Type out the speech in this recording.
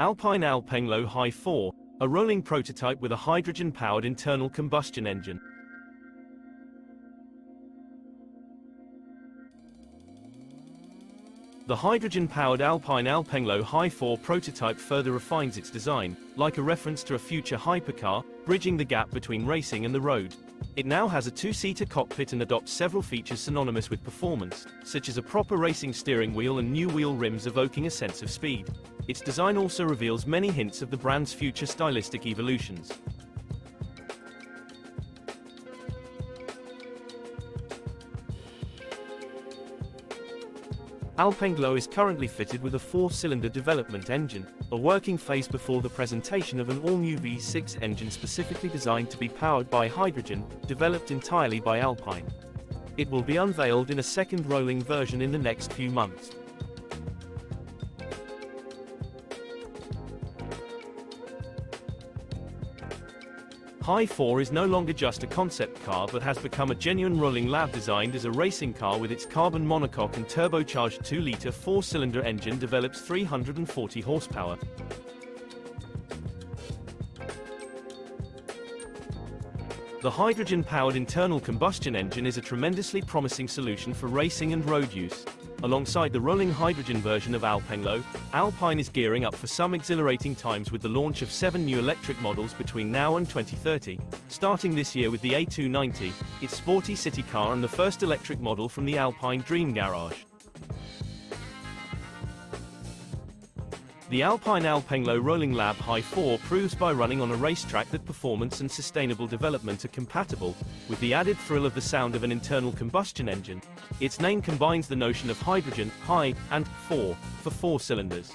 Alpine Alpenglow Hy4, a rolling prototype with a hydrogen-powered internal combustion engine. The hydrogen-powered Alpine Alpenglow Hy4 prototype further refines its design, like a reference to a future hypercar, bridging the gap between racing and the road. It now has a two-seater cockpit and adopts several features synonymous with performance, such as a proper racing steering wheel and new wheel rims evoking a sense of speed. Its design also reveals many hints of the brand's future stylistic evolutions. Alpenglow is currently fitted with a 4-cylinder development engine, a working phase before the presentation of an all-new V6 engine specifically designed to be powered by hydrogen, developed entirely by Alpine. It will be unveiled in a second rolling version in the next few months. Hy4 is no longer just a concept car but has become a genuine rolling lab designed as a racing car with its carbon monocoque and turbocharged 2-liter 4-cylinder engine develops 340 horsepower. The hydrogen-powered internal combustion engine is a tremendously promising solution for racing and road use. Alongside the rolling hydrogen version of Alpenglow, Alpine is gearing up for some exhilarating times with the launch of 7 new electric models between now and 2030, starting this year with the A290, its sporty city car and the first electric model from the Alpine Dream Garage. The Alpine Alpenglow Rolling Lab Hy4 proves by running on a racetrack that performance and sustainable development are compatible, with the added thrill of the sound of an internal combustion engine. Its name combines the notion of hydrogen, high, and 4, for 4 cylinders.